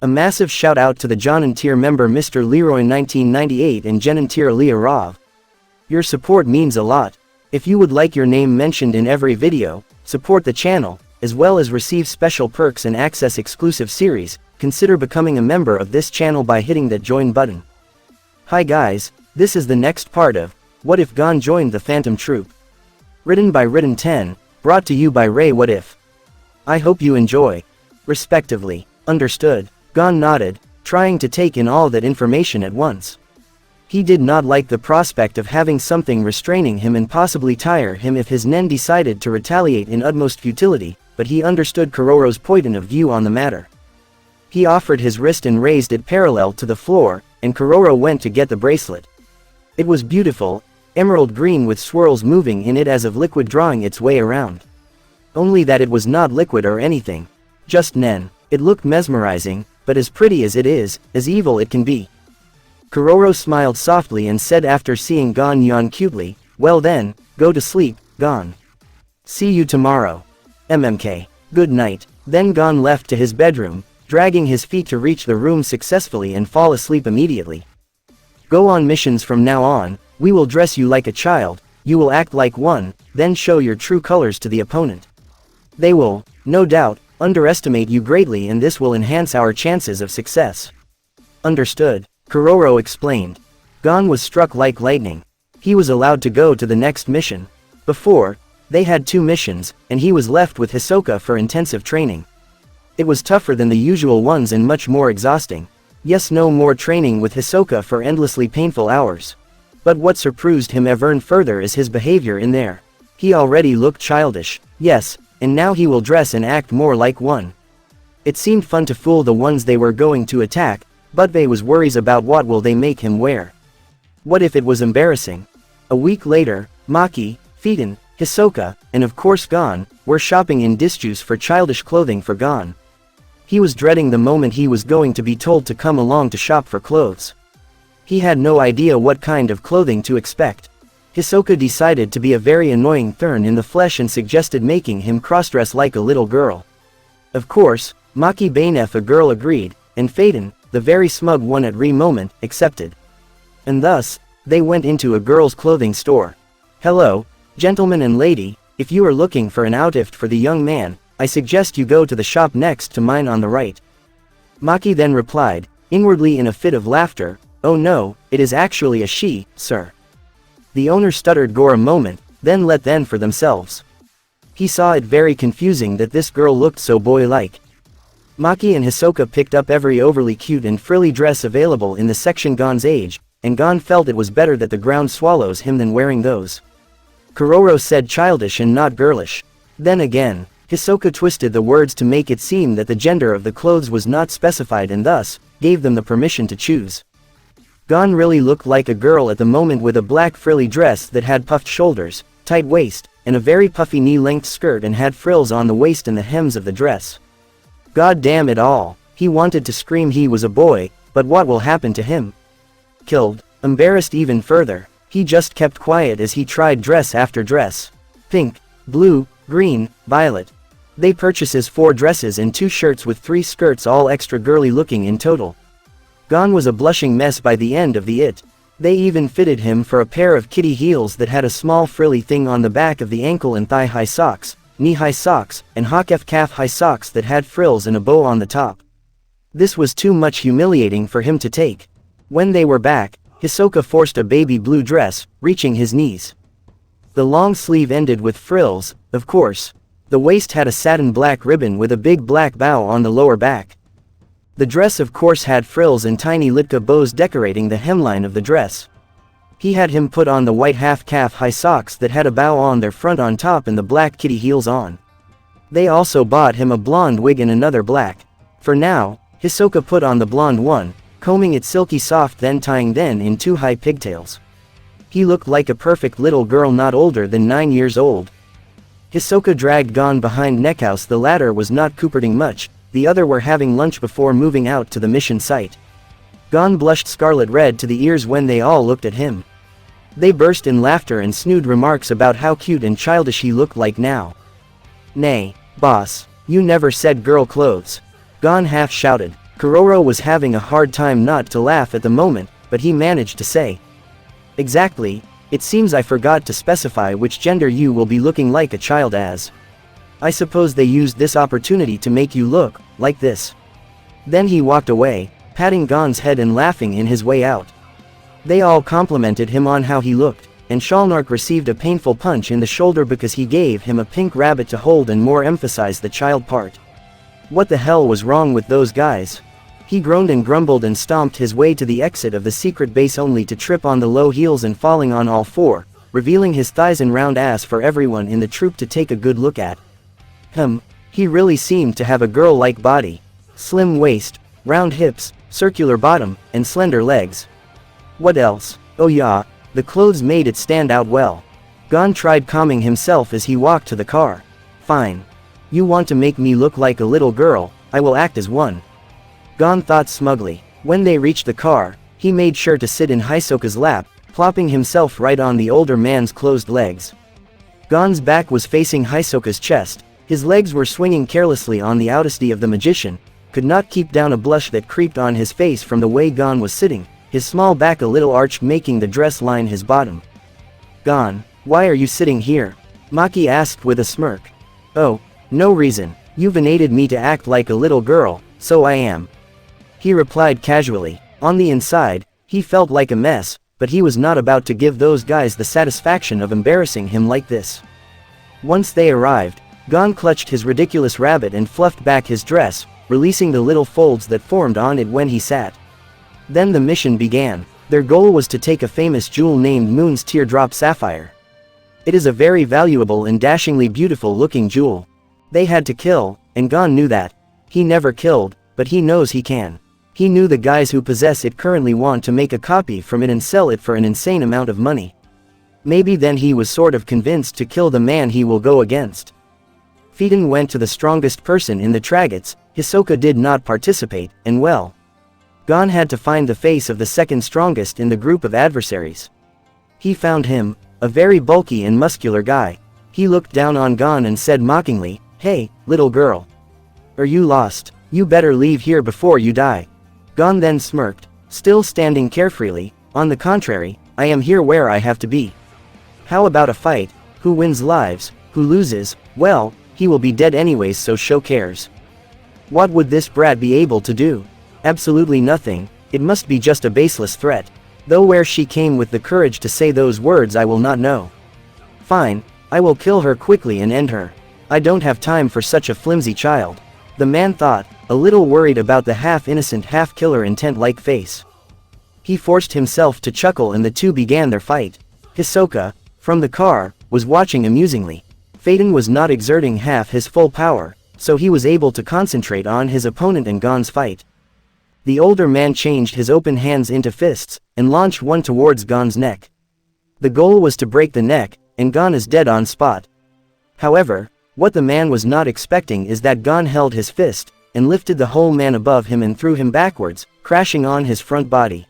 A massive shout out to the Jonan tier member Mr. Leroy 1998 and Jenan tier Leah Rov. Your support means a lot. If you would like your name mentioned in every video, support the channel, as well as receive special perks and access exclusive series, consider becoming a member of this channel by hitting that join button. Hi guys, this is the next part of What If Gon Joined the Phantom Troupe. Written by Written 10, brought to you by Ray What If. I hope you enjoy. Respectively. Understood. Gon nodded, trying to take in all that information at once. He did not like the prospect of having something restraining him and possibly tire him if his Nen decided to retaliate in utmost futility, but he understood Kororo's point of view on the matter. He offered his wrist and raised it parallel to the floor, and Kororo went to get the bracelet. It was beautiful, emerald green with swirls moving in it as of liquid drawing its way around. Only that it was not liquid or anything. Just Nen. It looked mesmerizing, but as pretty as it is, as evil it can be. Kororo smiled softly and said after seeing Gon yawn cutely, "Well then, go to sleep, Gon. See you tomorrow. MMK. Good night." Then Gon left to his bedroom, dragging his feet to reach the room successfully and fall asleep immediately. Go on missions from now on, we will dress you like a child, you will act like one, then show your true colors to the opponent. They will, no doubt, underestimate you greatly and this will enhance our chances of success. Understood, Kororo explained. Gon was struck like lightning. He was allowed to go to the next mission. Before, they had 2 missions, and he was left with Hisoka for intensive training. It was tougher than the usual ones and much more exhausting. Yes, no more training with Hisoka for endlessly painful hours. But what surprised him even further is his behavior in there. He already looked childish, yes, and now he will dress and act more like one. It seemed fun to fool the ones they were going to attack, but they was worries about what will they make him wear. What if it was embarrassing? A week later, Maki, Phaeton, Hisoka, and of course Gon, were shopping in Disjuice for childish clothing for Gon. He was dreading the moment he was going to be told to come along to shop for clothes. He had no idea what kind of clothing to expect. Hisoka decided to be a very annoying thorn in the flesh and suggested making him crossdress like a little girl. Of course, Maki Bainef a girl agreed, and Phaeton, the very smug one at Re moment, accepted. And thus, they went into a girl's clothing store. Hello, gentleman and lady, if you are looking for an outfit for the young man, I suggest you go to the shop next to mine on the right. Maki then replied, inwardly in a fit of laughter, oh no, it is actually a she, sir. The owner stuttered for a moment, then let them for themselves. He saw it very confusing that this girl looked so boy-like. Maki and Hisoka picked up every overly cute and frilly dress available in the section Gon's age, and Gon felt it was better that the ground swallows him than wearing those. Kororo said childish and not girlish. Then again, Hisoka twisted the words to make it seem that the gender of the clothes was not specified and thus, gave them the permission to choose. Gon really looked like a girl at the moment with a black frilly dress that had puffed shoulders, tight waist, and a very puffy knee-length skirt and had frills on the waist and the hems of the dress. God damn it all, he wanted to scream he was a boy, but what will happen to him? Killed. Embarrassed even further, he just kept quiet as he tried dress after dress. Pink, blue, green, violet. They purchases 4 dresses and 2 shirts with 3 skirts all extra girly looking in total. Gon was a blushing mess by the end of it. They even fitted him for a pair of kitty heels that had a small frilly thing on the back of the ankle and thigh-high socks, knee-high socks, and hakef calf-high socks that had frills and a bow on the top. This was too much humiliating for him to take. When they were back, Hisoka forced a baby blue dress, reaching his knees. The long sleeve ended with frills, of course. The waist had a satin black ribbon with a big black bow on the lower back. The dress of course had frills and tiny litka bows decorating the hemline of the dress. He had him put on the white half-calf high socks that had a bow on their front on top and the black kitty heels on. They also bought him a blonde wig and another black. For now, Hisoka put on the blonde one, combing it silky soft then tying them in 2 high pigtails. He looked like a perfect little girl not older than 9 years old. Hisoka dragged Gon behind Neckhouse. The latter was not cooperting much, the other were having lunch before moving out to the mission site. Gon blushed scarlet red to the ears when they all looked at him. They burst in laughter and snood remarks about how cute and childish he looked like now. Nay, boss, you never said girl clothes. Gon half shouted. Kuroro was having a hard time not to laugh at the moment, but he managed to say. Exactly, it seems I forgot to specify which gender you will be looking like a child as. I suppose they used this opportunity to make you look like this. Then he walked away, patting Gon's head and laughing in his way out. They all complimented him on how he looked, and Shalnark received a painful punch in the shoulder because he gave him a pink rabbit to hold and more emphasized the child part. What the hell was wrong with those guys? He groaned and grumbled and stomped his way to the exit of the secret base only to trip on the low heels and falling on all four, revealing his thighs and round ass for everyone in the troupe to take a good look at. He really seemed to have a girl-like body. Slim waist, round hips, circular bottom, and slender legs. What else? Oh yeah, the clothes made it stand out well. Gon tried calming himself as he walked to the car. Fine. You want to make me look like a little girl, I will act as one. Gon thought smugly. When they reached the car, he made sure to sit in Hisoka's lap, plopping himself right on the older man's closed legs. Gon's back was facing Hisoka's chest, his legs were swinging carelessly on the outasty of the magician, could not keep down a blush that creeped on his face from the way Gon was sitting, his small back a little arched making the dress line his bottom. Gon, why are you sitting here? Maki asked with a smirk. Oh, no reason, you've enabled me to act like a little girl, so I am. He replied casually. On the inside, he felt like a mess, but he was not about to give those guys the satisfaction of embarrassing him like this. Once they arrived, Gon clutched his ridiculous rabbit and fluffed back his dress, releasing the little folds that formed on it when he sat. Then the mission began. Their goal was to take a famous jewel named Moon's Teardrop Sapphire. It is a very valuable and dashingly beautiful looking jewel. They had to kill, and Gon knew that. He never killed, but he knows he can. He knew the guys who possess it currently want to make a copy from it and sell it for an insane amount of money. Maybe then he was sort of convinced to kill the man he will go against. Phaeton went to the strongest person in the Traggots, Hisoka did not participate, and well. Gon had to find the face of the second strongest in the group of adversaries. He found him, a very bulky and muscular guy. He looked down on Gon and said mockingly, "Hey, little girl. Are you lost? You better leave here before you die." Gon then smirked, still standing carefreely, "On the contrary, I am here where I have to be. How about a fight? Who wins lives, who loses, well, he will be dead anyways so show cares." What would this brat be able to do? Absolutely nothing, it must be just a baseless threat. Though where she came with the courage to say those words I will not know. Fine, I will kill her quickly and end her. I don't have time for such a flimsy child. The man thought, a little worried about the half-innocent half-killer intent-like face. He forced himself to chuckle and the two began their fight. Hisoka, from the car, was watching amusingly. Phaeton was not exerting half his full power, so he was able to concentrate on his opponent and Gon's fight. The older man changed his open hands into fists, and launched one towards Gon's neck. The goal was to break the neck, and Gon is dead on spot. However, what the man was not expecting is that Gon held his fist, and lifted the whole man above him and threw him backwards, crashing on his front body.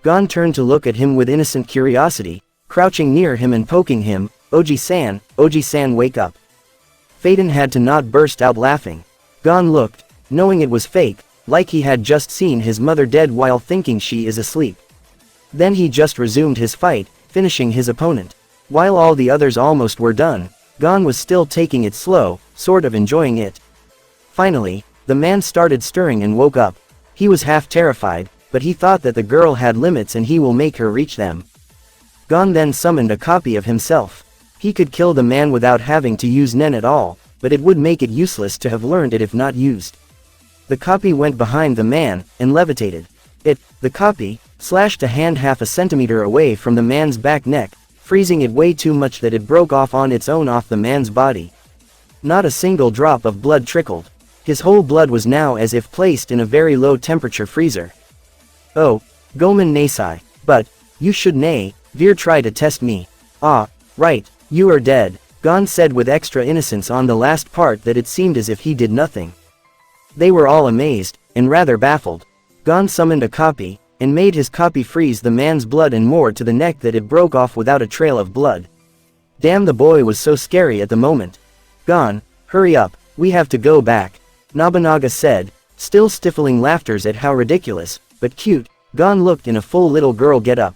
Gon turned to look at him with innocent curiosity, crouching near him and poking him, Oji-san, wake up." Phaeton had to not burst out laughing. Gon looked, knowing it was fake, like he had just seen his mother dead while thinking she is asleep. Then he just resumed his fight, finishing his opponent. While all the others almost were done, Gon was still taking it slow, sort of enjoying it. Finally, the man started stirring and woke up. He was half terrified, but he thought that the girl had limits and he will make her reach them. Gon then summoned a copy of himself. He could kill the man without having to use Nen at all, but it would make it useless to have learned it if not used. The copy went behind the man, and levitated. The copy, slashed a hand half a centimeter away from the man's back neck, freezing it way too much that it broke off on its own off the man's body. Not a single drop of blood trickled. His whole blood was now as if placed in a very low temperature freezer. "Oh, Gomen Nasai, but, you should nay, Veer try to test me. Ah, right, you are dead," Gon said with extra innocence on the last part that it seemed as if he did nothing. They were all amazed, and rather baffled. Gon summoned a copy, and made his copy freeze the man's blood and more to the neck that it broke off without a trail of blood. Damn, the boy was so scary at the moment. "Gon, hurry up, we have to go back," Nobunaga said, still stifling laughters at how ridiculous, but cute, Gon looked in a full little girl get-up.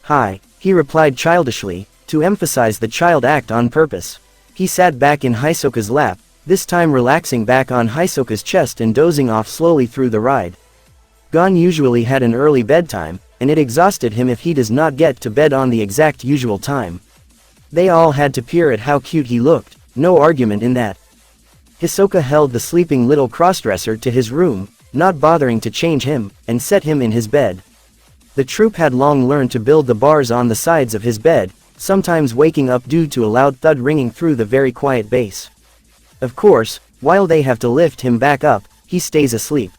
"Hi," he replied childishly, to emphasize the child act on purpose. He sat back in Hisoka's lap, this time relaxing back on Hisoka's chest and dozing off slowly through the ride. Gon usually had an early bedtime, and it exhausted him if he does not get to bed on the exact usual time. They all had to peer at how cute he looked, no argument in that. Hisoka held the sleeping little crossdresser to his room, not bothering to change him, and set him in his bed. The troupe had long learned to build the bars on the sides of his bed, sometimes waking up due to a loud thud ringing through the very quiet base. Of course, while they have to lift him back up, he stays asleep.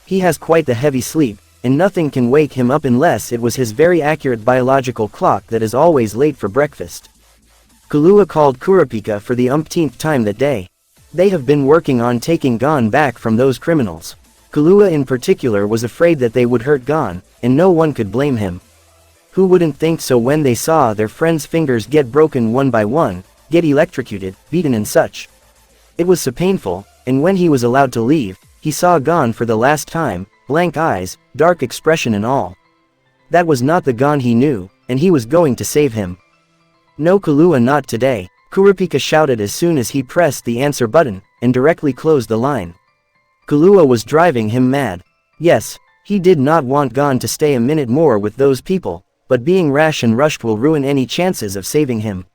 He has quite the heavy sleep, and nothing can wake him up unless it was his very accurate biological clock that is always late for breakfast. Killua called Kurapika for the umpteenth time that day. They have been working on taking Gon back from those criminals. Killua in particular was afraid that they would hurt Gon, and no one could blame him. Who wouldn't think so when they saw their friends' fingers get broken one by one, get electrocuted, beaten and such? It was so painful, and when he was allowed to leave, he saw Gon for the last time, blank eyes, dark expression and all. That was not the Gon he knew, and he was going to save him. "No Killua, not today," Kurapika shouted as soon as he pressed the answer button, and directly closed the line. Killua was driving him mad. Yes, he did not want Gon to stay a minute more with those people, but being rash and rushed will ruin any chances of saving him.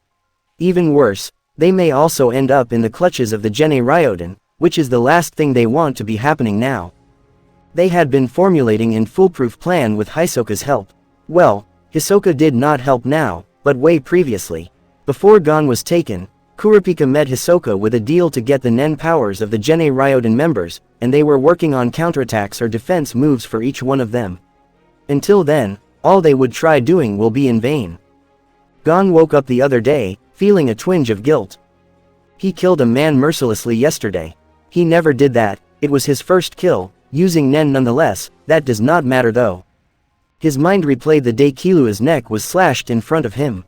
Even worse, they may also end up in the clutches of the Gene Ryoden, which is the last thing they want to be happening now. They had been formulating a foolproof plan with Hisoka's help. Well, Hisoka did not help now, but way previously. Before Gon was taken, Kurapika met Hisoka with a deal to get the Nen powers of the Gene Ryoden members, and they were working on counterattacks or defense moves for each one of them. Until then, all they would try doing will be in vain. Gon woke up the other day, feeling a twinge of guilt. He killed a man mercilessly yesterday. He never did that, it was his first kill, using Nen nonetheless, that does not matter though. His mind replayed the day Killua's neck was slashed in front of him.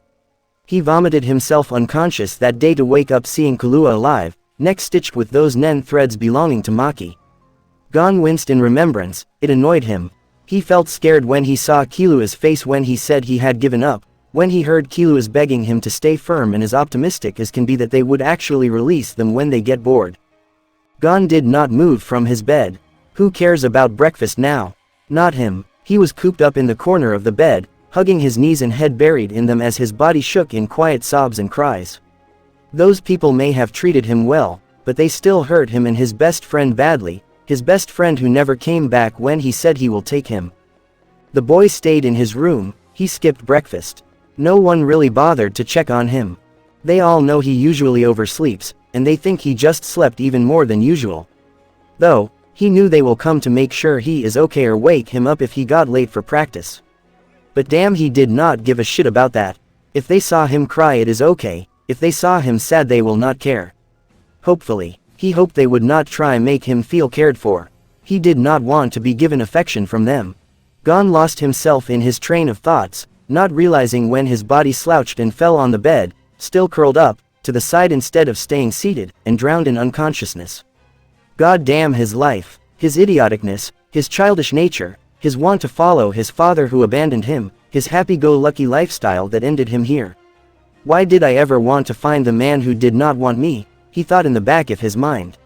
He vomited himself unconscious that day to wake up seeing Killua alive, neck stitched with those Nen threads belonging to Maki. Gon winced in remembrance, it annoyed him. He felt scared when he saw Killua's face when he said he had given up, when he heard Killua's begging him to stay firm and as optimistic as can be that they would actually release them when they get bored. Gon did not move from his bed. Who cares about breakfast now? Not him. He was cooped up in the corner of the bed, hugging his knees and head buried in them as his body shook in quiet sobs and cries. Those people may have treated him well, but they still hurt him and his best friend badly, his best friend who never came back when he said he will take him. The boy stayed in his room, he skipped breakfast. No one really bothered to check on him. They all know he usually oversleeps, and they think he just slept even more than usual. Though, he knew they will come to make sure he is okay or wake him up if he got late for practice. But damn, he did not give a shit about that. If they saw him cry it is okay, if they saw him sad they will not care. Hopefully, he hoped they would not try make him feel cared for. He did not want to be given affection from them. Gon lost himself in his train of thoughts, not realizing when his body slouched and fell on the bed, still curled up, to the side instead of staying seated, and drowned in unconsciousness. God damn his life, his idioticness, his childish nature, his want to follow his father who abandoned him, his happy-go-lucky lifestyle that ended him here. Why did I ever want to find the man who did not want me? He thought in the back of his mind.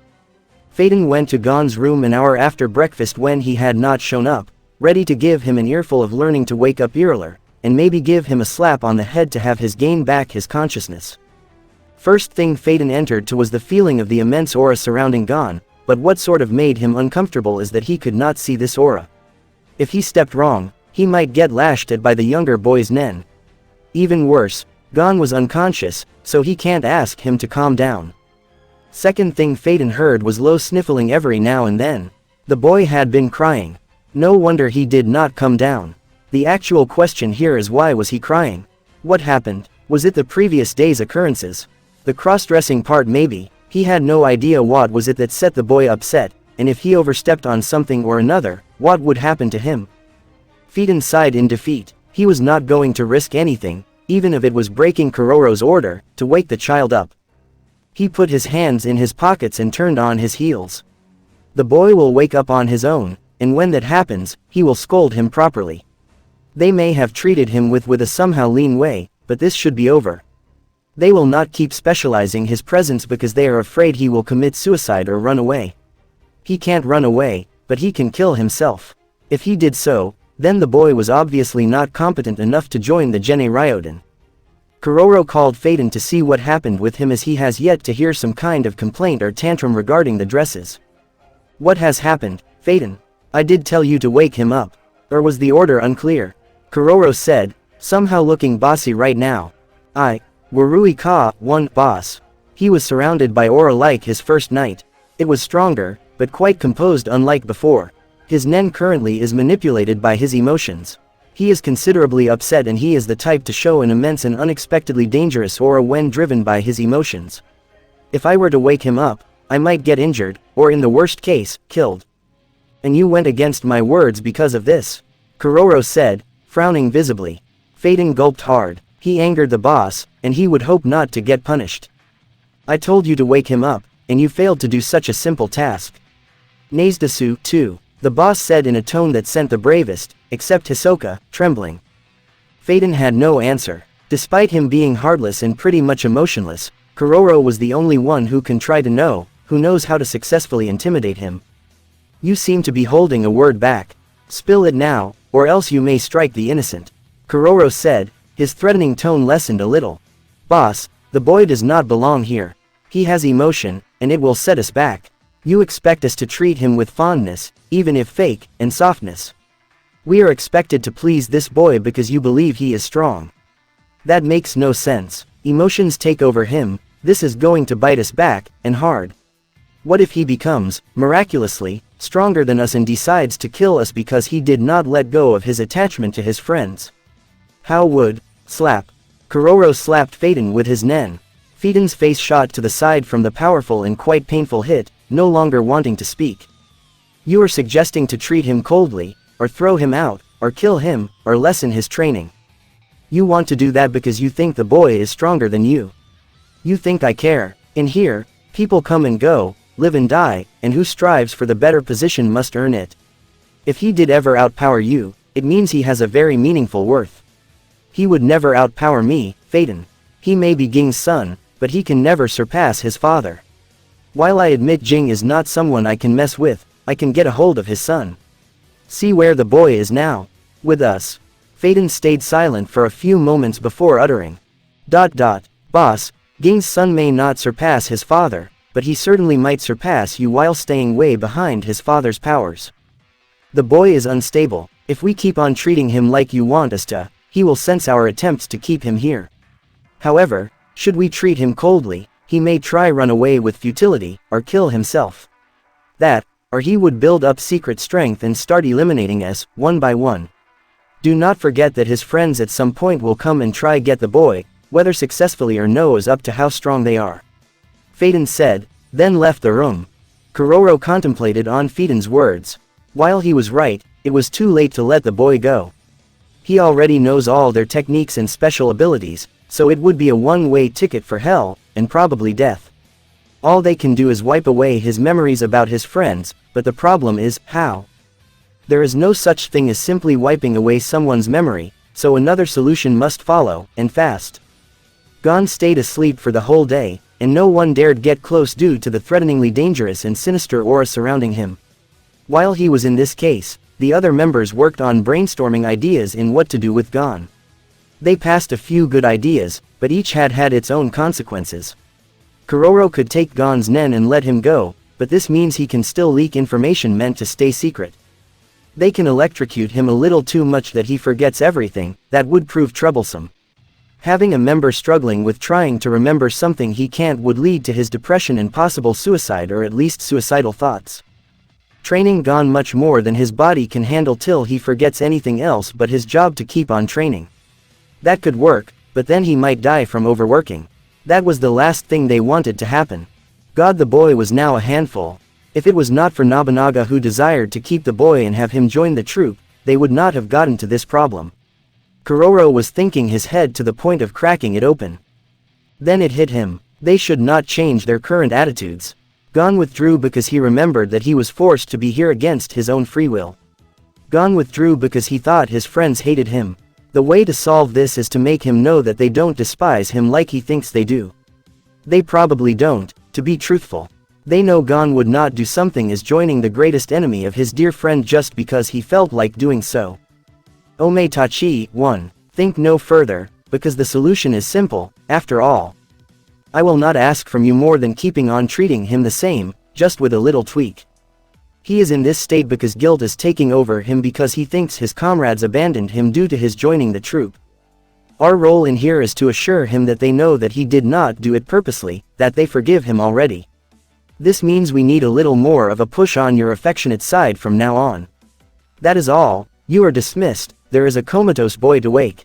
Phaeton went to Gon's room an hour after breakfast when he had not shown up, ready to give him an earful of learning to wake up earlier, and maybe give him a slap on the head to have his gain back his consciousness. First thing Phaeton entered to was the feeling of the immense aura surrounding Gon, but what sort of made him uncomfortable is that he could not see this aura. If he stepped wrong, he might get lashed at by the younger boy's Nen. Even worse, Gon was unconscious, so he can't ask him to calm down. Second thing Phaeton heard was low sniffling every now and then. The boy had been crying. No wonder he did not come down. The actual question here is why was he crying? What happened? Was it the previous day's occurrences? The cross-dressing part maybe. He had no idea what was it that set the boy upset, and if he overstepped on something or another, what would happen to him? Phaeton sighed in defeat. He was not going to risk anything, even if it was breaking Kororo's order, to wake the child up. He put his hands in his pockets and turned on his heels. The boy will wake up on his own, and when that happens, he will scold him properly. They may have treated him with a somehow lean way, but this should be over. They will not keep specializing his presence because they are afraid he will commit suicide or run away. He can't run away, but he can kill himself. If he did so, then the boy was obviously not competent enough to join the Gene Ryoden. Kuroro called Phaeton to see what happened with him as he has yet to hear some kind of complaint or tantrum regarding the dresses. What has happened, Phaeton? I did tell you to wake him up. Or was the order unclear? Kuroro said, somehow looking bossy right now. Warui Ka, one, boss. He was surrounded by aura like his first night. It was stronger, but quite composed unlike before. His nen currently is manipulated by his emotions. He is considerably upset and he is the type to show an immense and unexpectedly dangerous aura when driven by his emotions. If I were to wake him up, I might get injured, or in the worst case, killed. And you went against my words because of this? Kuroro said, frowning visibly. Phaeton gulped hard. He angered the boss, and he would hope not to get punished. I told you to wake him up, and you failed to do such a simple task. Nazedesu, too, the boss said in a tone that sent the bravest, except Hisoka, trembling. Phaeton had no answer. Despite him being heartless and pretty much emotionless, Kuroro was the only one who can try to know, who knows how to successfully intimidate him. You seem to be holding a word back. Spill it now, or else you may strike the innocent. Kuroro said, his threatening tone lessened a little. Boss, the boy does not belong here. He has emotion, and it will set us back. You expect us to treat him with fondness, even if fake, and softness. We are expected to please this boy because you believe he is strong. That makes no sense. Emotions take over him, this is going to bite us back, and hard. What if he becomes, miraculously, stronger than us and decides to kill us because he did not let go of his attachment to his friends? How would, slap. Kuroro slapped Phaeton with his nen. Phaeton's face shot to the side from the powerful and quite painful hit, no longer wanting to speak. You are suggesting to treat him coldly, or throw him out, or kill him, or lessen his training. You want to do that because you think the boy is stronger than you. You think I care. In here, people come and go, live and die, and who strives for the better position must earn it. If he did ever outpower you, it means he has a very meaningful worth. He would never outpower me, Phaeton. He may be Ging's son, but he can never surpass his father. While I admit Jing is not someone I can mess with, I can get a hold of his son. See where the boy is now. With us. Phaeton stayed silent for a few moments before uttering. Boss, Ging's son may not surpass his father, but he certainly might surpass you while staying way behind his father's powers. The boy is unstable. If we keep on treating him like you want us to, he will sense our attempts to keep him here. However, should we treat him coldly, he may try run away with futility, or kill himself. That, or he would build up secret strength and start eliminating us, one by one. Do not forget that his friends at some point will come and try get the boy, whether successfully or no is up to how strong they are. Phaeton said, then left the room. Kuroro contemplated on Phaeton's words. While he was right, it was too late to let the boy go. He already knows all their techniques and special abilities, so it would be a one-way ticket for hell, and probably death. All they can do is wipe away his memories about his friends, but the problem is, how? There is no such thing as simply wiping away someone's memory, so another solution must follow, and fast. Gon stayed asleep for the whole day, and no one dared get close due to the threateningly dangerous and sinister aura surrounding him. While he was in this case, the other members worked on brainstorming ideas in what to do with Gon. They passed a few good ideas, but each had its own consequences. Kuroro could take Gon's nen and let him go, but this means he can still leak information meant to stay secret. They can electrocute him a little too much that he forgets everything, that would prove troublesome. Having a member struggling with trying to remember something he can't would lead to his depression and possible suicide or at least suicidal thoughts. Training Gon much more than his body can handle till he forgets anything else but his job to keep on training. That could work, but then he might die from overworking. That was the last thing they wanted to happen. God, the boy was now a handful. If it was not for Nobunaga who desired to keep the boy and have him join the troupe, they would not have gotten to this problem. Kuroro was thinking his head to the point of cracking it open. Then it hit him. They should not change their current attitudes. Gon withdrew because he remembered that he was forced to be here against his own free will. Gon withdrew because he thought his friends hated him. The way to solve this is to make him know that they don't despise him like he thinks they do. They probably don't, to be truthful. They know Gon would not do something as joining the greatest enemy of his dear friend just because he felt like doing so. Ometachi, 1. Think no further, because the solution is simple, after all. I will not ask from you more than keeping on treating him the same, just with a little tweak. He is in this state because guilt is taking over him because he thinks his comrades abandoned him due to his joining the troupe. Our role in here is to assure him that they know that he did not do it purposely, that they forgive him already. This means we need a little more of a push on your affectionate side from now on. That is all, you are dismissed, there is a comatose boy to wake.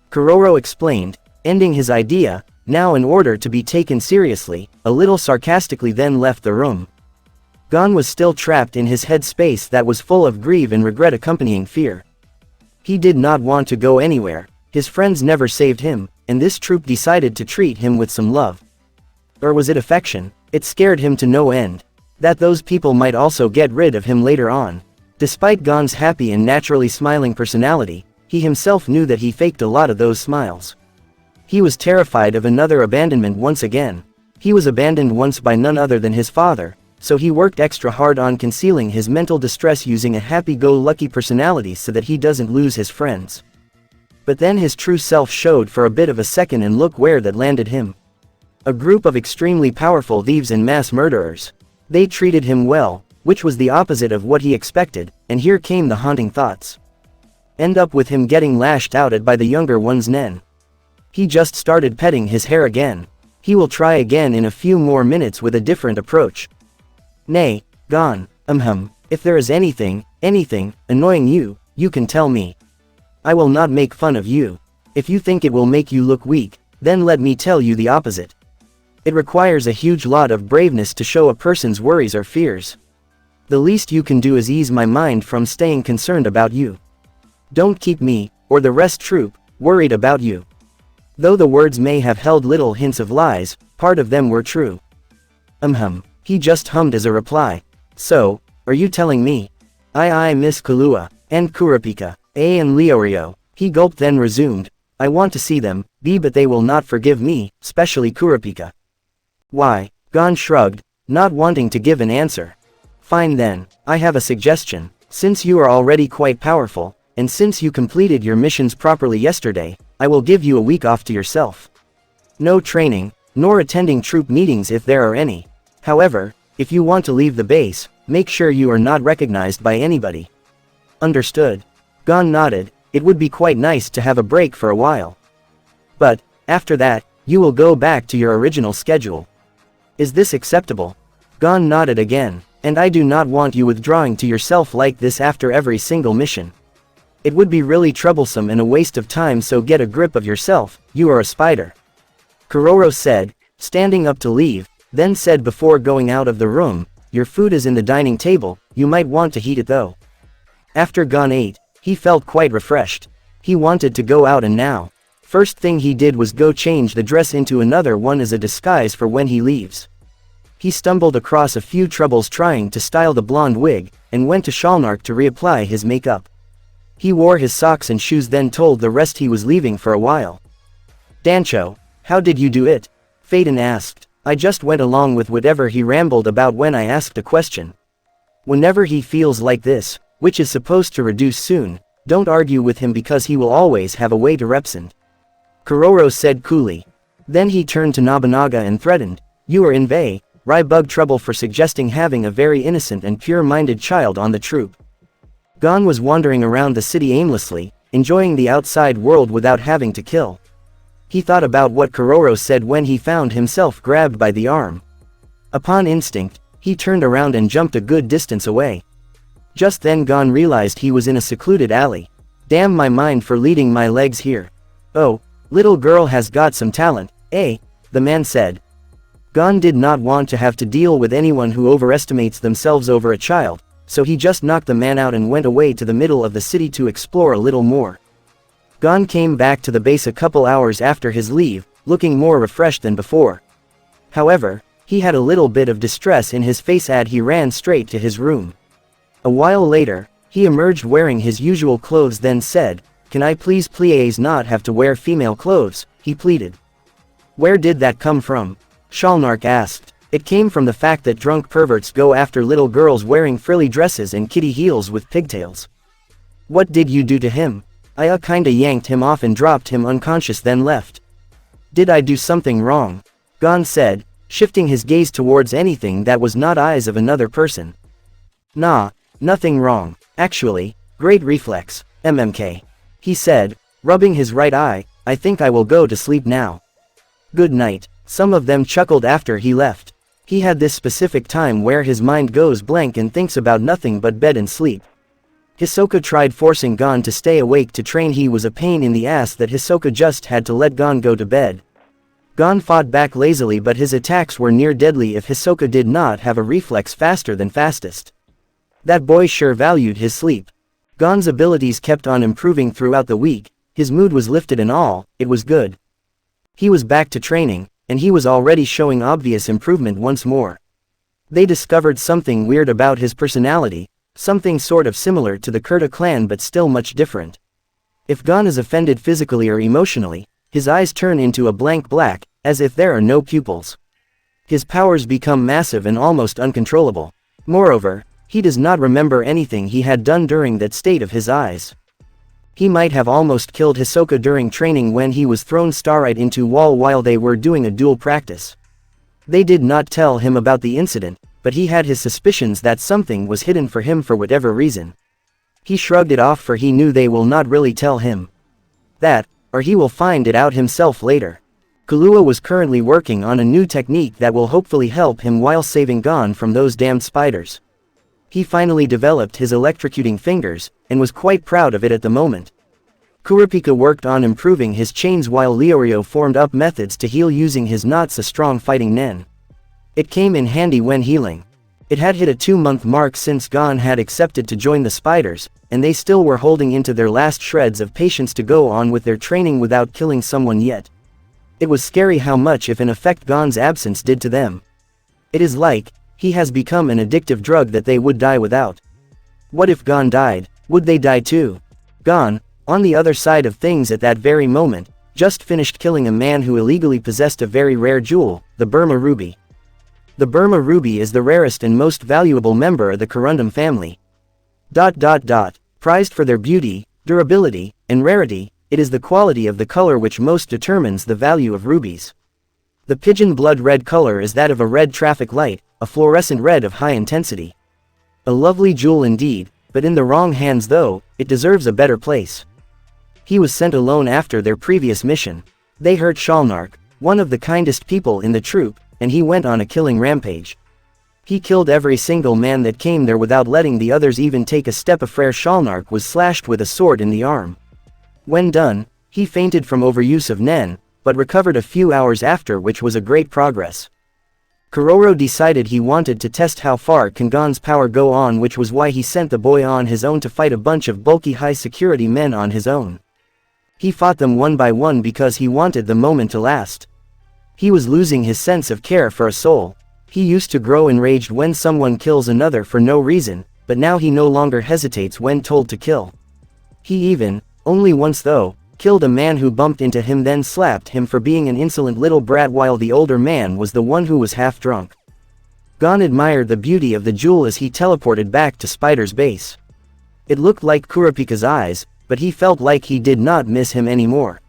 Kuroro explained, ending his idea, now in order to be taken seriously, a little sarcastically then left the room. Gon was still trapped in his head space that was full of grief and regret accompanying fear. He did not want to go anywhere, his friends never saved him, and this troupe decided to treat him with some love. Or was it affection? It scared him to no end. That those people might also get rid of him later on. Despite Gon's happy and naturally smiling personality, he himself knew that he faked a lot of those smiles. He was terrified of another abandonment once again. He was abandoned once by none other than his father, so he worked extra hard on concealing his mental distress using a happy-go-lucky personality so that he doesn't lose his friends. But then his true self showed for a bit of a second and look where that landed him. A group of extremely powerful thieves and mass murderers. They treated him well, which was the opposite of what he expected, and here came the haunting thoughts. End up with him getting lashed out at by the younger one's Nen. He just started petting his hair again. He will try again in a few more minutes with a different approach. Nay, Gon, if there is anything annoying you, you can tell me. I will not make fun of you. If you think it will make you look weak, then let me tell you the opposite. It requires a huge lot of braveness to show a person's worries or fears. The least you can do is ease my mind from staying concerned about you. Don't keep me, or the rest troupe, worried about you. Though the words may have held little hints of lies, part of them were true. He just hummed as a reply. So, are you telling me? I miss Kahlua, and Kurapika, and Leorio. He gulped then resumed, I want to see them, but they will not forgive me, especially Kurapika. Why? Gon shrugged, not wanting to give an answer. Fine then, I have a suggestion. Since you are already quite powerful, and since you completed your missions properly yesterday, I will give you a week off to yourself. No training, nor attending troop meetings if there are any. However, if you want to leave the base, make sure you are not recognized by anybody. Understood. Gon nodded, it would be quite nice to have a break for a while. But, after that, you will go back to your original schedule. Is this acceptable? Gon nodded again, and I do not want you withdrawing to yourself like this after every single mission. It would be really troublesome and a waste of time, so get a grip of yourself, you are a spider. Kuroro said, standing up to leave, then said before going out of the room, your food is in the dining table, you might want to heat it though. After Gon ate, he felt quite refreshed. He wanted to go out and now. First thing he did was go change the dress into another one as a disguise for when he leaves. He stumbled across a few troubles trying to style the blonde wig, and went to Shalnark to reapply his makeup. He wore his socks and shoes then told the rest he was leaving for a while. Dancho, how did you do it? Phaeton asked. I just went along with whatever he rambled about when I asked a question. Whenever he feels like this, which is supposed to reduce soon, don't argue with him because he will always have a way to represent. Kuroro said coolly. Then he turned to Nobunaga and threatened, you are in Rai bug trouble for suggesting having a very innocent and pure-minded child on the troupe. Gon was wandering around the city aimlessly, enjoying the outside world without having to kill. He thought about what Kuroro said when he found himself grabbed by the arm. Upon instinct, he turned around and jumped a good distance away. Just then Gon realized he was in a secluded alley. Damn my mind for leading my legs here. Oh, little girl has got some talent, eh? The man said. Gon did not want to have to deal with anyone who overestimates themselves over a child, so he just knocked the man out and went away to the middle of the city to explore a little more. Gon came back to the base a couple hours after his leave, looking more refreshed than before. However, He had a little bit of distress in his face as he ran straight to his room. A while later, he emerged wearing his usual clothes then said, "Can I please not have to wear female clothes?" he pleaded. "Where did that come from?" Shalnark asked. "It came from the fact that drunk perverts go after little girls wearing frilly dresses and kitty heels with pigtails." "What did you do to him?" "I kinda yanked him off and dropped him unconscious then left." "Did I do something wrong?" Gon said, shifting his gaze towards anything that was not eyes of another person. "Nah, nothing wrong. Actually, great reflex, MMK. He said, rubbing his right eye, "I think I will go to sleep now. Good night." Some of them chuckled after he left. He had this specific time where his mind goes blank and thinks about nothing but bed and sleep. Hisoka tried forcing Gon to stay awake to train. He was a pain in the ass that Hisoka just had to let Gon go to bed. Gon fought back lazily, but his attacks were near deadly if Hisoka did not have a reflex faster than fastest. That boy sure valued his sleep. Gon's abilities kept on improving throughout the week, his mood was lifted and all, it was good. He was back to training, and he was already showing obvious improvement once more. They discovered something weird about his personality, something sort of similar to the Kurta clan but still much different. If Gon is offended physically or emotionally, his eyes turn into a blank black, as if there are no pupils. His powers become massive and almost uncontrollable. Moreover, he does not remember anything he had done during that state of his eyes. He might have almost killed Hisoka during training when he was thrown starlight into wall while they were doing a duel practice. They did not tell him about the incident, but he had his suspicions that something was hidden for him for whatever reason. He shrugged it off, for he knew they will not really tell him that, or he will find it out himself later. Killua was currently working on a new technique that will hopefully help him while saving Gon from those damned spiders. He finally developed his electrocuting fingers, and was quite proud of it at the moment. Kurapika worked on improving his chains while Leorio formed up methods to heal using his not-so-strong fighting nen. It came in handy when healing. It had hit a 2-month mark since Gon had accepted to join the spiders, and they still were holding into their last shreds of patience to go on with their training without killing someone yet. It was scary how much of an effect Gon's absence did to them. It is like, he has become an addictive drug that they would die without. What if Gon died? Would they die too? Gon, on the other side of things at that very moment, just finished killing a man who illegally possessed a very rare jewel, the Burma ruby. The Burma ruby is the rarest and most valuable member of the corundum family. Prized for their beauty, durability, and rarity, it is the quality of the color which most determines the value of rubies. The pigeon blood red color is that of a red traffic light, a fluorescent red of high intensity. A lovely jewel indeed, but in the wrong hands though, it deserves a better place. He was sent alone after their previous mission. They hurt Shalnark, one of the kindest people in the troupe, and he went on a killing rampage. He killed every single man that came there without letting the others even take a step. Frere Shalnark was slashed with a sword in the arm. When done, he fainted from overuse of nen, but recovered a few hours after, which was a great progress. Kororo decided he wanted to test how far can Gon's power go on, which was why he sent the boy on his own to fight a bunch of bulky high-security men on his own. He fought them one by one because he wanted the moment to last. He was losing his sense of care for a soul. He used to grow enraged when someone kills another for no reason, but now he no longer hesitates when told to kill. He even, only once though, killed a man who bumped into him, then slapped him for being an insolent little brat, while the older man was the one who was half drunk. Gon admired the beauty of the jewel as he teleported back to Spider's base. It looked like Kurapika's eyes, but he felt like he did not miss him anymore.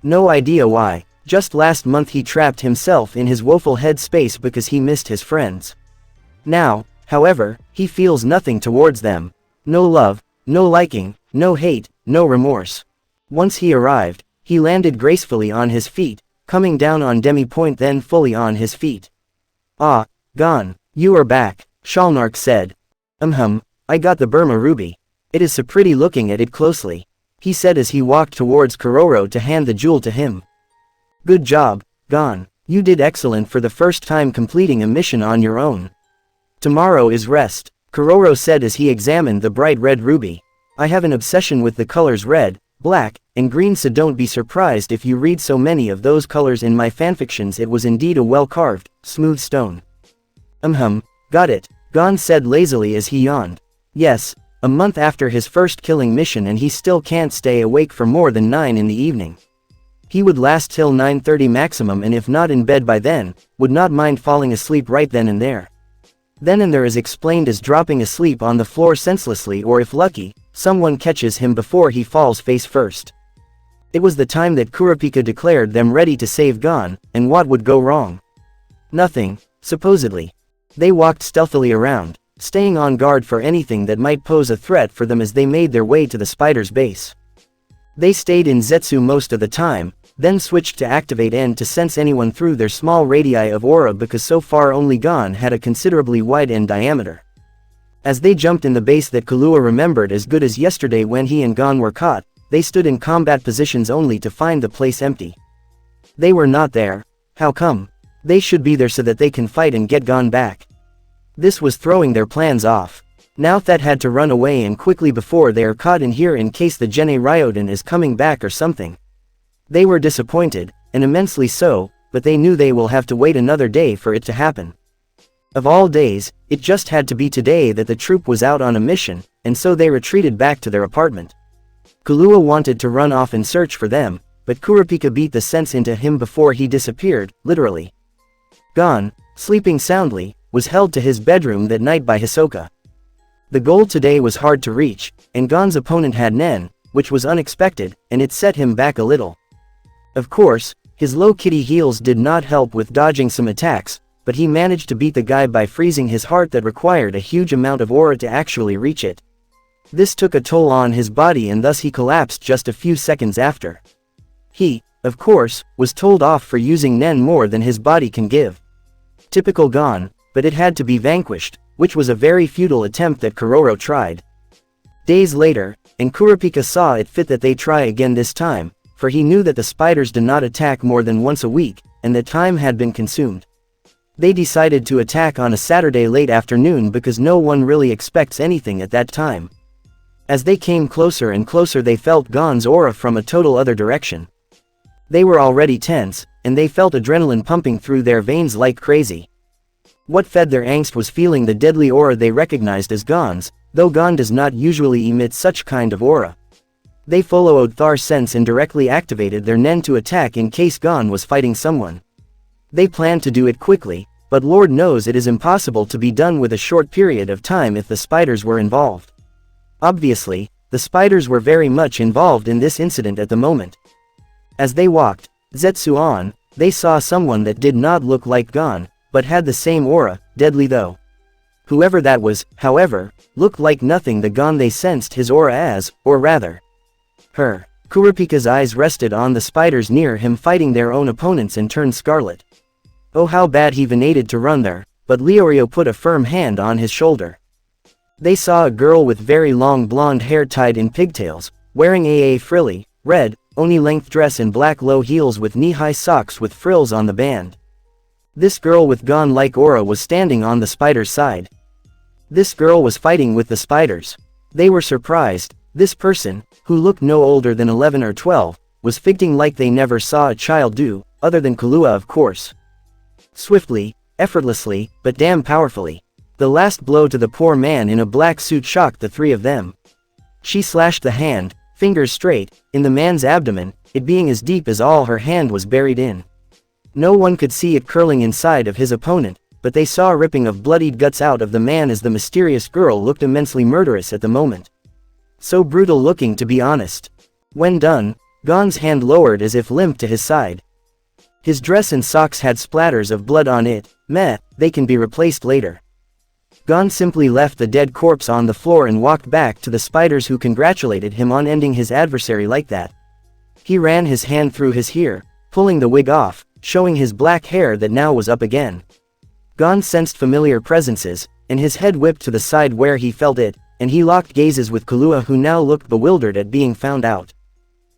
No idea why, just last month he trapped himself in his woeful head space because he missed his friends. Now, however, he feels nothing towards them. No love, no liking, no hate, no remorse. Once he arrived, he landed gracefully on his feet, coming down on demi-point then fully on his feet. "Ah, Gon, you are back," Shalnark said. I got the Burma ruby. It is so pretty looking at it closely," he said as he walked towards Kororo to hand the jewel to him. "Good job, Gon. You did excellent for the first time completing a mission on your own. Tomorrow is rest," Kororo said as he examined the bright red ruby. "I have an obsession with the colors red, black, and green, so don't be surprised if you read so many of those colors in my fanfictions. It was indeed a well-carved, smooth stone. Got it, Gon said lazily as he yawned. Yes, a month after his first killing mission and he still can't stay awake for more than 9 in the evening. He would last till 9:30 maximum, and if not in bed by then, would not mind falling asleep right then and there. Then and there is explained as dropping asleep on the floor senselessly, or if lucky, someone catches him before he falls face first. It was the time that Kurapika declared them ready to save Gon, and what would go wrong? Nothing, supposedly. They walked stealthily around, staying on guard for anything that might pose a threat for them as they made their way to the spider's base. They stayed in Zetsu most of the time, then switched to activate N to sense anyone through their small radii of aura, because so far only Gon had a considerably wide N diameter. As they jumped in the base that Killua remembered as good as yesterday when he and Gon were caught, they stood in combat positions only to find the place empty. They were not there. How come? They should be there so that they can fight and get Gon back. This was throwing their plans off. Now Thet had to run away and quickly before they are caught in here in case the Gene Ryodan is coming back or something. They were disappointed, and immensely so, but they knew they will have to wait another day for it to happen. Of all days, it just had to be today that the troupe was out on a mission, and so they retreated back to their apartment. Killua wanted to run off and search for them, but Kurapika beat the sense into him before he disappeared, literally. Gon, sleeping soundly, was held to his bedroom that night by Hisoka. The goal today was hard to reach, and Gon's opponent had Nen, which was unexpected, and it set him back a little. Of course, his low kitty heels did not help with dodging some attacks, but he managed to beat the guy by freezing his heart that required a huge amount of aura to actually reach it. This took a toll on his body and thus he collapsed just a few seconds after. He, of course, was told off for using Nen more than his body can give. Typical Gon, but it had to be vanquished, which was a very futile attempt that Kororo tried. Days later, and Kurapika saw it fit that they try again this time, for he knew that the spiders do not attack more than once a week, and that time had been consumed. They decided to attack on a Saturday late afternoon because no one really expects anything at that time. As they came closer and closer they felt Gon's aura from a total other direction. They were already tense, and they felt adrenaline pumping through their veins like crazy. What fed their angst was feeling the deadly aura they recognized as Gon's, though Gon does not usually emit such kind of aura. They followed Thar's sense and directly activated their Nen to attack in case Gon was fighting someone. They planned to do it quickly, but Lord knows it is impossible to be done with a short period of time if the spiders were involved. Obviously, the spiders were very much involved in this incident at the moment. As they walked, Zetsu on, they saw someone that did not look like Gon, but had the same aura, deadly though. Whoever that was, however, looked like nothing the Gon they sensed his aura as, or rather, her. Kurapika's eyes rested on the spiders near him fighting their own opponents and turned scarlet. Oh, how bad he needed to run there, but Leorio put a firm hand on his shoulder. They saw a girl with very long blonde hair tied in pigtails, wearing a frilly, red, oni-length dress and black low heels with knee-high socks with frills on the band. This girl with Gon-like aura was standing on the spider's side. This girl was fighting with the spiders. They were surprised. This person, who looked no older than 11 or 12, was fighting like they never saw a child do, other than Killua of course. Swiftly, effortlessly, but damn powerfully. The last blow to the poor man in a black suit shocked the three of them. She slashed the hand, fingers straight, in the man's abdomen, it being as deep as all her hand was buried in. No one could see it curling inside of his opponent, but they saw a ripping of bloodied guts out of the man as the mysterious girl looked immensely murderous at the moment. So brutal looking, to be honest. When done, Gon's hand lowered as if limp to his side. His dress and socks had splatters of blood on it. Meh, they can be replaced later. Gon simply left the dead corpse on the floor and walked back to the spiders, who congratulated him on ending his adversary like that. He ran his hand through his hair, pulling the wig off, showing his black hair that now was up again. Gon sensed familiar presences, and his head whipped to the side where he felt it, and he locked gazes with Killua, who now looked bewildered at being found out.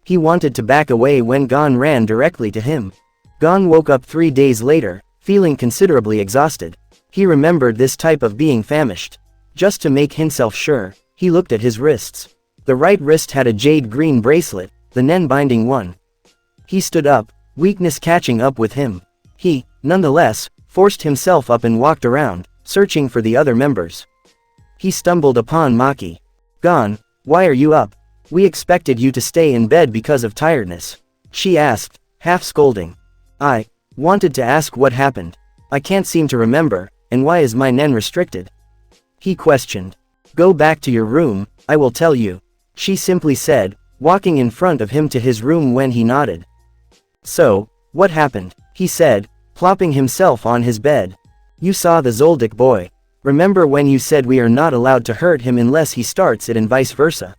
He wanted to back away when Gon ran directly to him. Gon woke up 3 days later, feeling considerably exhausted. He remembered this type of being famished. Just to make himself sure, he looked at his wrists. The right wrist had a jade green bracelet, the Nen binding one. He stood up, weakness catching up with him. He, nonetheless, forced himself up and walked around, searching for the other members. He stumbled upon Maki. Gon, why are you up? We expected you to stay in bed because of tiredness. She asked, half scolding. I wanted to ask what happened. I can't seem to remember, and why is my Nen restricted? He questioned. Go back to your room, I will tell you. She simply said, walking in front of him to his room when he nodded. So, what happened? He said, plopping himself on his bed. You saw the Zoldyck boy. Remember when you said we are not allowed to hurt him unless he starts it and vice versa?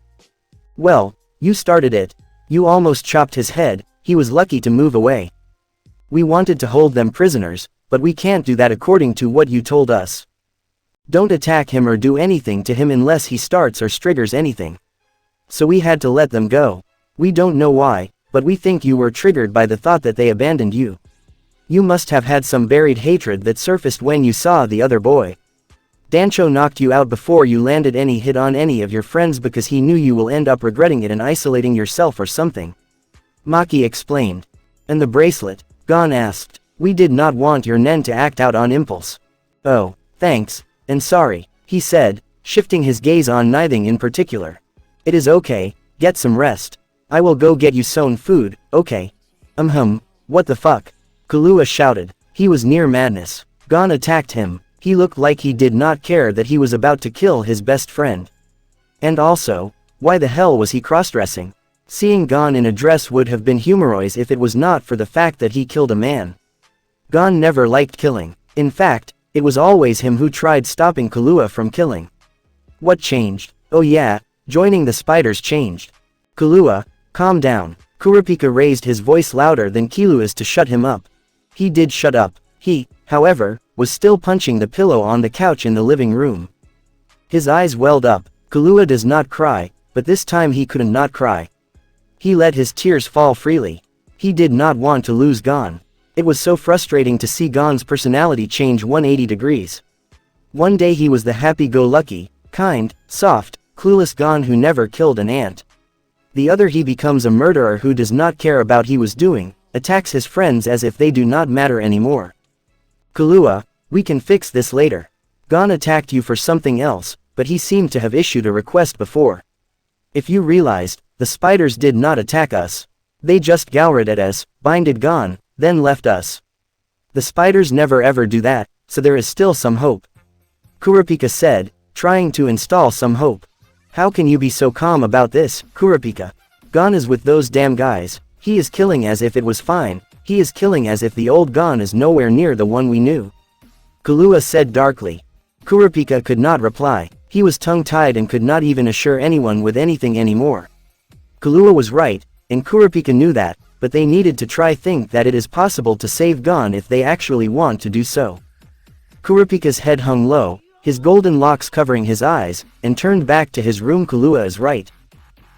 Well, you started it. You almost chopped his head, he was lucky to move away. We wanted to hold them prisoners, but we can't do that according to what you told us. Don't attack him or do anything to him unless he starts or triggers anything. So we had to let them go. We don't know why, but we think you were triggered by the thought that they abandoned you. You must have had some buried hatred that surfaced when you saw the other boy. Dancho knocked you out before you landed any hit on any of your friends because he knew you will end up regretting it and isolating yourself or something. Maki explained. And the bracelet? Gon asked. We did not want your Nen to act out on impulse. Oh, thanks, and sorry, he said, shifting his gaze on nothing in particular. It is okay, get some rest. I will go get you some food, okay? What the fuck? Kahlua shouted. He was near madness. Gon attacked him. He looked like he did not care that he was about to kill his best friend. And also, why the hell was he cross-dressing? Seeing Gon in a dress would have been humorous if it was not for the fact that he killed a man. Gon never liked killing. In fact, it was always him who tried stopping Kahlua from killing. What changed? Oh yeah, joining the spiders changed. Kahlua, calm down. Kurapika raised his voice louder than Kahlua's to shut him up. He did shut up. He, however, was still punching the pillow on the couch in the living room. His eyes welled up. Kahlua does not cry, but this time he couldn't not cry. He let his tears fall freely. He did not want to lose Gon. It was so frustrating to see Gon's personality change 180 degrees. One day he was the happy-go-lucky, kind, soft, clueless Gon who never killed an ant. The other he becomes a murderer who does not care about what he was doing, attacks his friends as if they do not matter anymore. Kahlua, we can fix this later. Gon attacked you for something else, but he seemed to have issued a request before. If you realized, the spiders did not attack us. They just glowered at us, binded Gon, then left us. The spiders never ever do that, so there is still some hope. Kurapika said, trying to install some hope. How can you be so calm about this, Kurapika? Gon is with those damn guys. He is killing as if it was fine. He is killing as if the old Gon is nowhere near the one we knew. Kahlua said darkly. Kurapika could not reply. He was tongue-tied and could not even assure anyone with anything anymore. Kahlua was right, and Kurapika knew that, but they needed to think that it is possible to save Gon if they actually want to do so. Kurapika's head hung low, his golden locks covering his eyes, and turned back to his room. Kahlua is right.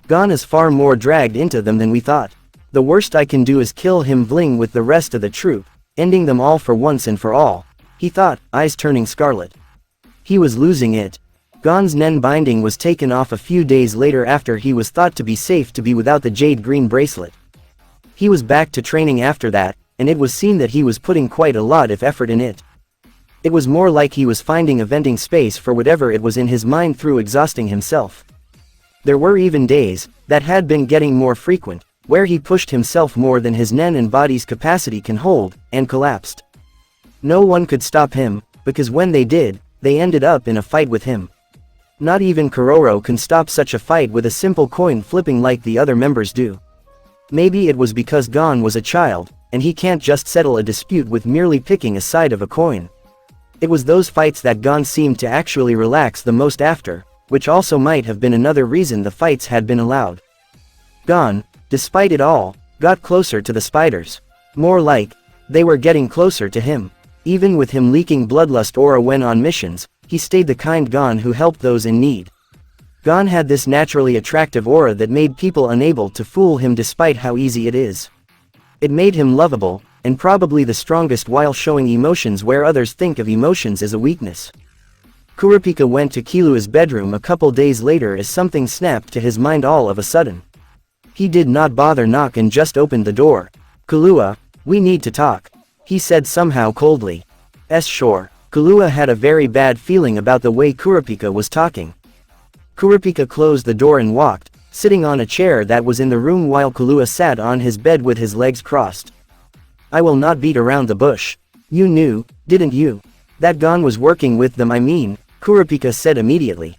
Gon is far more dragged into them than we thought. The worst I can do is kill him Vling with the rest of the troupe, ending them all for once and for all, he thought, eyes turning scarlet. He was losing it. Gon's Nen binding was taken off a few days later after he was thought to be safe to be without the jade green bracelet. He was back to training after that, and it was seen that he was putting quite a lot of effort in it. It was more like he was finding a venting space for whatever it was in his mind through exhausting himself. There were even days, that had been getting more frequent, where he pushed himself more than his Nen and body's capacity can hold, and collapsed. No one could stop him, because when they did, they ended up in a fight with him. Not even Kororo can stop such a fight with a simple coin flipping like the other members do. Maybe it was because Gon was a child, and he can't just settle a dispute with merely picking a side of a coin. It was those fights that Gon seemed to actually relax the most after, which also might have been another reason the fights had been allowed. Gon, despite it all, got closer to the spiders. More like, they were getting closer to him. Even with him leaking bloodlust aura when on missions, he stayed the kind Gon who helped those in need. Gon had this naturally attractive aura that made people unable to fool him despite how easy it is. It made him lovable, and probably the strongest while showing emotions where others think of emotions as a weakness. Kurapika went to Kahlua's bedroom a couple days later as something snapped to his mind all of a sudden. He did not bother knock and just opened the door. "Kahlua, we need to talk," he said somehow coldly. Sure. Kahlua had a very bad feeling about the way Kurapika was talking. Kurapika closed the door and walked, sitting on a chair that was in the room while Kahlua sat on his bed with his legs crossed. "I will not beat around the bush. You knew, didn't you? That Gon was working with them, I mean," Kurapika said immediately.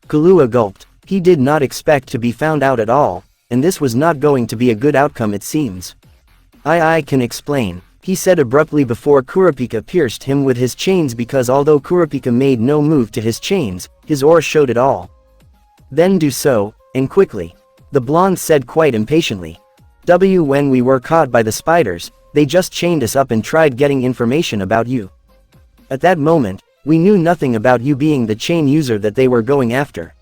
Kahlua gulped. He did not expect to be found out at all, and this was not going to be a good outcome it seems. I can explain," he said abruptly before Kurapika pierced him with his chains, because although Kurapika made no move to his chains, his aura showed it all. "Then do so, and quickly," the blonde said quite impatiently. When we were caught by the spiders, they just chained us up and tried getting information about you. At that moment, we knew nothing about you being the chain user that they were going after.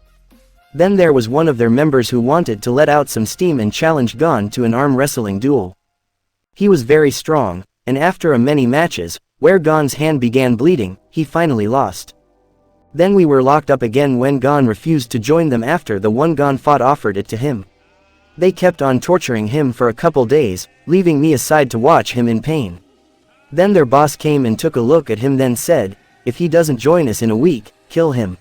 Then there was one of their members who wanted to let out some steam and challenge Gon to an arm wrestling duel. He was very strong, and after many matches, where Gon's hand began bleeding, he finally lost. Then we were locked up again when Gon refused to join them after the one Gon fought offered it to him. They kept on torturing him for a couple days, leaving me aside to watch him in pain. Then their boss came and took a look at him, then said, "If he doesn't join us in a week, kill him."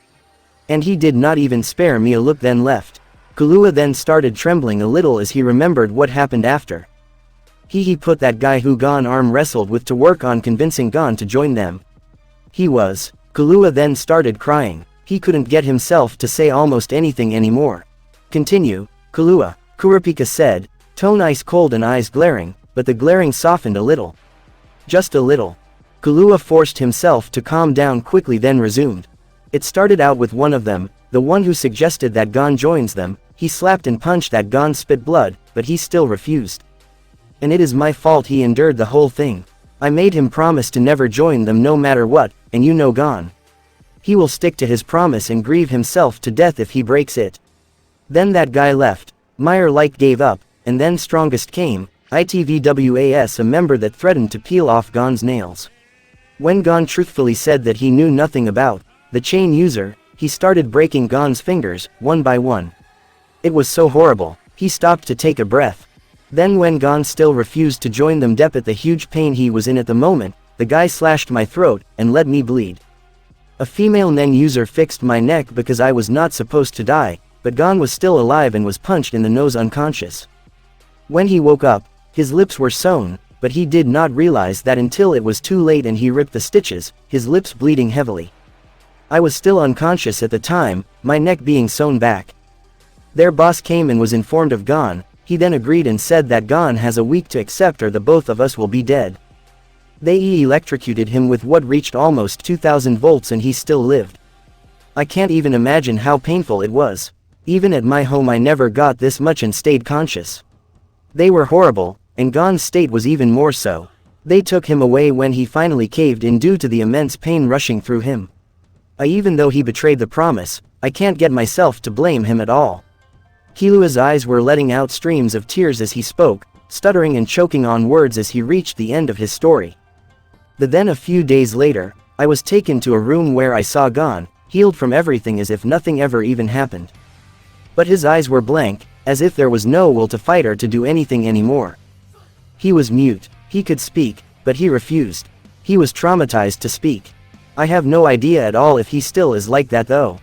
And he did not even spare me a look, then left. Kahlua then started trembling a little as he remembered what happened after. He put that guy who Gon arm wrestled with to work on convincing Gon to join them. Kahlua then started crying. He couldn't get himself to say almost anything anymore. "Continue, Kahlua," Kurapika said, tone ice cold and eyes glaring, but the glaring softened a little. Just a little. Kahlua forced himself to calm down quickly, then resumed. "It started out with one of them, the one who suggested that Gon joins them. He slapped and punched that Gon spit blood, but he still refused. And it is my fault he endured the whole thing. I made him promise to never join them no matter what, and you know Gon. He will stick to his promise and grieve himself to death if he breaks it. Then that guy left. Meyer gave up, and then Strongest came, ITVWAS, a member that threatened to peel off Gon's nails. When Gon truthfully said that he knew nothing about the chain user, he started breaking Gon's fingers, one by one. It was so horrible, he stopped to take a breath. Then when Gon still refused to join them despite the huge pain he was in at the moment, the guy slashed my throat, and let me bleed. A female Nen user fixed my neck because I was not supposed to die, but Gon was still alive and was punched in the nose unconscious. When he woke up, his lips were sewn, but he did not realize that until it was too late and he ripped the stitches, his lips bleeding heavily. I was still unconscious at the time, my neck being sewn back. Their boss came and was informed of Gon. He then agreed and said that Gon has a week to accept or the both of us will be dead. They electrocuted him with what reached almost 2000 volts and he still lived. I can't even imagine how painful it was. Even at my home I never got this much and stayed conscious. They were horrible, and Gon's state was even more so. They took him away when he finally caved in due to the immense pain rushing through him. Even though he betrayed the promise, I can't get myself to blame him at all. Kahlua's eyes were letting out streams of tears as he spoke, stuttering and choking on words as he reached the end of his story. Then a few days later, I was taken to a room where I saw Gon, healed from everything as if nothing ever even happened. But his eyes were blank, as if there was no will to fight or to do anything anymore. He was mute. He could speak, but he refused. He was traumatized to speak. I have no idea at all if he still is like that though.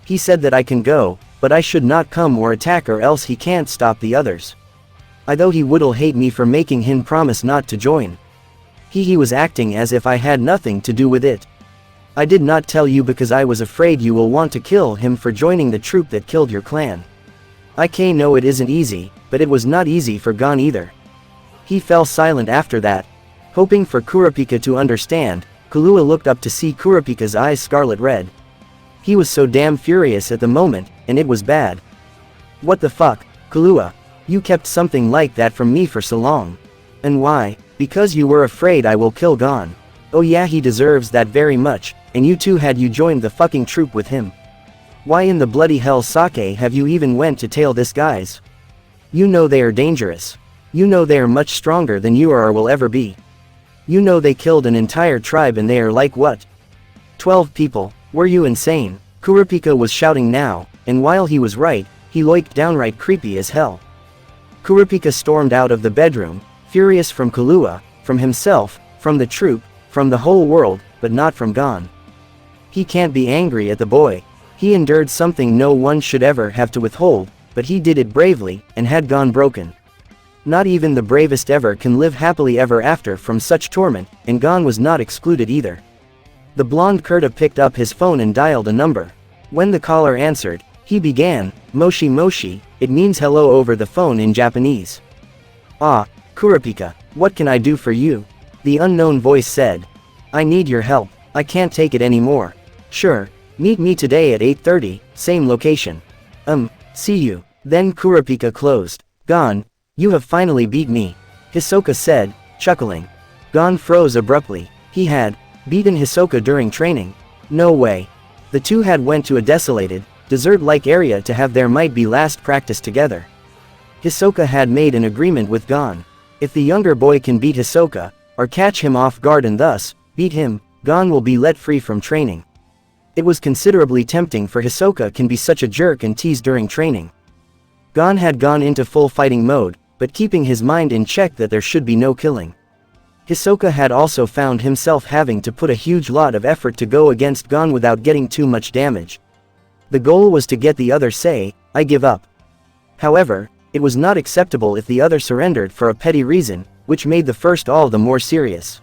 He said that I can go, but I should not come or attack or else he can't stop the others. Though he would hate me for making him promise not to join. He was acting as if I had nothing to do with it. I did not tell you because I was afraid you will want to kill him for joining the troupe that killed your clan. I know it isn't easy, but it was not easy for Gon either. He fell silent after that. Hoping for Kurapika to understand, Kahlua looked up to see Kurapika's eyes scarlet red. He was so damn furious at the moment, and it was bad. What the fuck, Kahlua? You kept something like that from me for so long. And why? Because you were afraid I will kill Gon. Oh yeah, he deserves that very much, and you too had you joined the fucking troupe with him. Why in the bloody hell Sake have you even went to tail this guys? You know they are dangerous. You know they are much stronger than you are or will ever be. You know they killed an entire tribe and they are like what? 12 people, were you insane? Kurapika was shouting now, and while he was right, he looked downright creepy as hell. Kurapika stormed out of the bedroom, furious from Kahlua, from himself, from the troupe, from the whole world, but not from Gon. He can't be angry at the boy. He endured something no one should ever have to withhold, but he did it bravely, and had Gon broken. Not even the bravest ever can live happily ever after from such torment, and Gon was not excluded either. The blonde Kurta picked up his phone and dialed a number. When the caller answered, he began, "Moshi Moshi," it means hello over the phone in Japanese. "Ah, Kurapika, what can I do for you?" the unknown voice said. "I need your help, I can't take it anymore." "Sure, meet me today at 8:30, same location." See you." Then Kurapika closed. "Gon, you have finally beat me," Hisoka said, chuckling. Gon froze abruptly. He had beaten Hisoka during training. No way. The two had went to a desolated, desert-like area to have their might-be-last practice together. Hisoka had made an agreement with Gon. If the younger boy can beat Hisoka, or catch him off guard and thus, beat him, Gon will be let free from training. It was considerably tempting for Hisoka can be such a jerk and tease during training. Gon had gone into full fighting mode, but keeping his mind in check that there should be no killing. Hisoka had also found himself having to put a huge lot of effort to go against Gon without getting too much damage. The goal was to get the other say, "I give up." However, it was not acceptable if the other surrendered for a petty reason, which made the first all the more serious.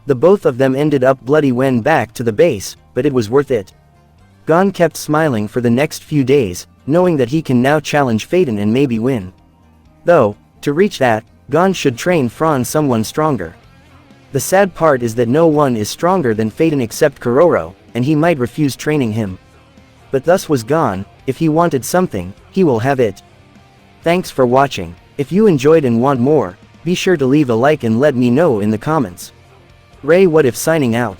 The both of them ended up bloody when back to the base, but it was worth it. Gon kept smiling for the next few days, knowing that he can now challenge Phaeton and maybe win. Though, to reach that, Gon should train from someone stronger. The sad part is that no one is stronger than Phaeton except Kuroro, and he might refuse training him. But thus was Gon, if he wanted something, he will have it. Thanks for watching. If you enjoyed and want more, be sure to leave a like and let me know in the comments. Ray What If signing out.